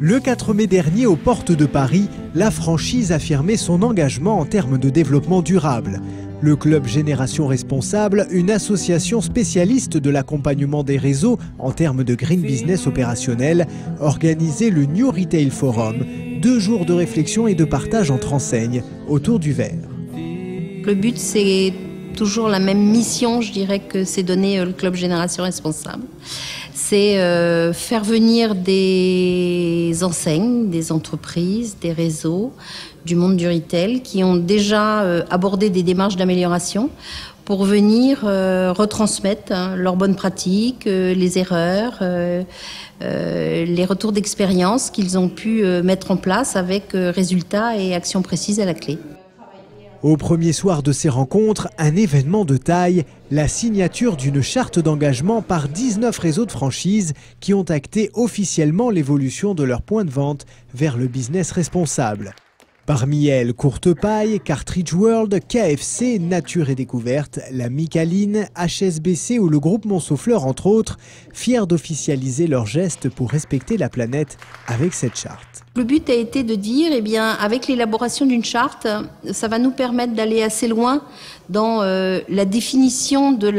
Le 4 mai dernier, aux portes de Paris, la franchise affirmait son engagement en termes de développement durable. Le club Génération Responsable, une association spécialiste de l'accompagnement des réseaux en termes de green business opérationnel, organisait le New Retail Forum, 2 jours de réflexion et de partage entre enseignes autour du verre. Le but, c'est toujours la même mission, je dirais, que s'est donné le club Génération Responsable. C'est faire venir des enseignes, des entreprises, des réseaux du monde du retail qui ont déjà abordé des démarches d'amélioration pour venir retransmettre leurs bonnes pratiques, les erreurs, les retours d'expérience qu'ils ont pu mettre en place avec résultats et actions précises à la clé. Au premier soir de ces rencontres, un événement de taille, la signature d'une charte d'engagement par 19 réseaux de franchise qui ont acté officiellement l'évolution de leurs points de vente vers le business responsable. Parmi elles, Courtepaille, Cartridge World, KFC, Nature et Découverte, la Micaline, HSBC ou le groupe Montsouffleur entre autres, fiers d'officialiser leurs gestes pour respecter la planète avec cette charte. Le but a été de dire, avec l'élaboration d'une charte, ça va nous permettre d'aller assez loin dans la définition de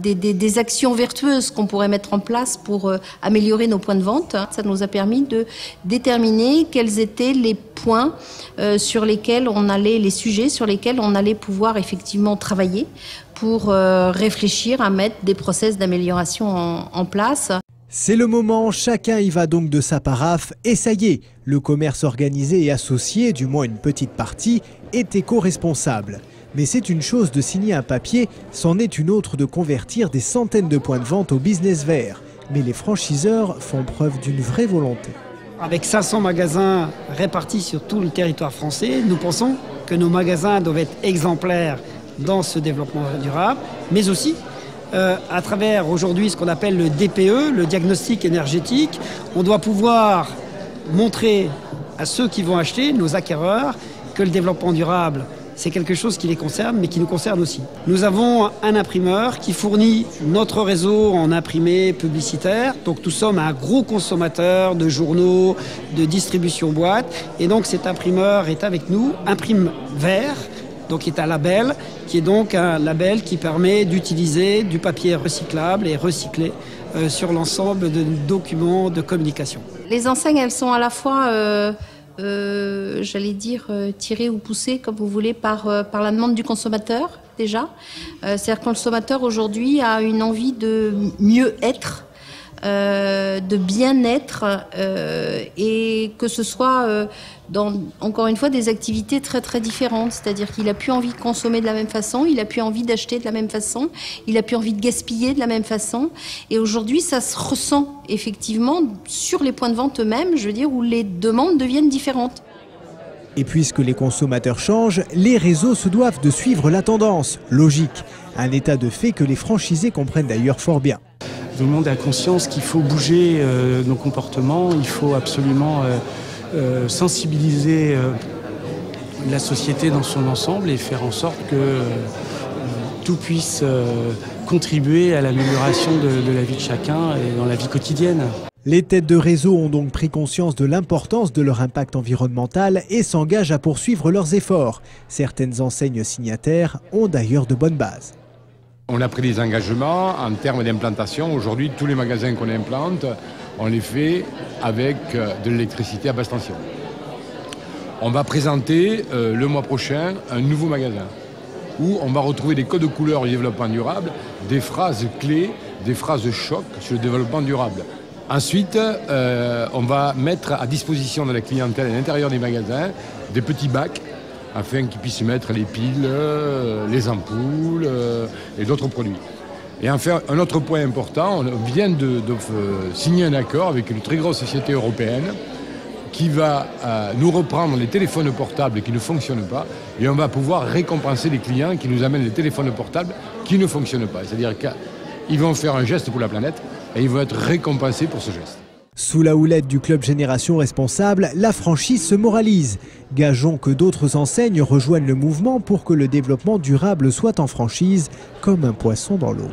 des actions vertueuses qu'on pourrait mettre en place pour améliorer nos points de vente. Ça nous a permis de déterminer quels étaient les points sur lesquels les sujets sur lesquels on allait pouvoir effectivement travailler pour réfléchir à mettre des process d'amélioration en place. C'est le moment, chacun y va donc de sa paraphe et ça y est, le commerce organisé et associé, du moins une petite partie, est éco-responsable. Mais c'est une chose de signer un papier, c'en est une autre de convertir des centaines de points de vente au business vert. Mais les franchiseurs font preuve d'une vraie volonté. Avec 500 magasins répartis sur tout le territoire français, nous pensons que nos magasins doivent être exemplaires dans ce développement durable, mais aussi à travers aujourd'hui ce qu'on appelle le DPE, le diagnostic énergétique, on doit pouvoir montrer à ceux qui vont acheter, nos acquéreurs, que le développement durable, c'est quelque chose qui les concerne, mais qui nous concerne aussi. Nous avons un imprimeur qui fournit notre réseau en imprimés publicitaires. Donc nous sommes un gros consommateur de journaux, de distribution boîte. Et donc cet imprimeur est avec nous, imprime vert, donc est un label, qui est donc un label qui permet d'utiliser du papier recyclable et recyclé sur l'ensemble de documents de communication. Les enseignes, elles sont à la fois j'allais dire tiré ou poussé, comme vous voulez, par la demande du consommateur déjà. C'est-à-dire que le consommateur aujourd'hui a une envie de mieux être, de bien-être, et que ce soit dans, encore une fois, des activités très très différentes. C'est-à-dire qu'il a plus envie de consommer de la même façon, il a plus envie d'acheter de la même façon, il a plus envie de gaspiller de la même façon. Et aujourd'hui, ça se ressent effectivement sur les points de vente eux-mêmes, je veux dire, où les demandes deviennent différentes. Et puisque les consommateurs changent, les réseaux se doivent de suivre la tendance. Logique. Un état de fait que les franchisés comprennent d'ailleurs fort bien. Tout le monde a conscience qu'il faut bouger nos comportements, il faut absolument sensibiliser la société dans son ensemble et faire en sorte que tout puisse contribuer à l'amélioration de la vie de chacun et dans la vie quotidienne. Les têtes de réseau ont donc pris conscience de l'importance de leur impact environnemental et s'engagent à poursuivre leurs efforts. Certaines enseignes signataires ont d'ailleurs de bonnes bases. On a pris des engagements en termes d'implantation. Aujourd'hui, tous les magasins qu'on implante, on les fait avec de l'électricité à basse tension. On va présenter le mois prochain un nouveau magasin où on va retrouver des codes de couleurs du développement durable, des phrases clés, des phrases choc sur le développement durable. Ensuite, on va mettre à disposition de la clientèle à l'intérieur des magasins des petits bacs afin qu'ils puissent mettre les piles, les ampoules et d'autres produits. Et enfin, un autre point important, on vient de signer un accord avec une très grosse société européenne qui va nous reprendre les téléphones portables qui ne fonctionnent pas et on va pouvoir récompenser les clients qui nous amènent les téléphones portables qui ne fonctionnent pas. C'est-à-dire qu'ils vont faire un geste pour la planète et ils vont être récompensés pour ce geste. Sous la houlette du club Génération Responsable, la franchise se moralise. Gageons que d'autres enseignes rejoignent le mouvement pour que le développement durable soit en franchise comme un poisson dans l'eau.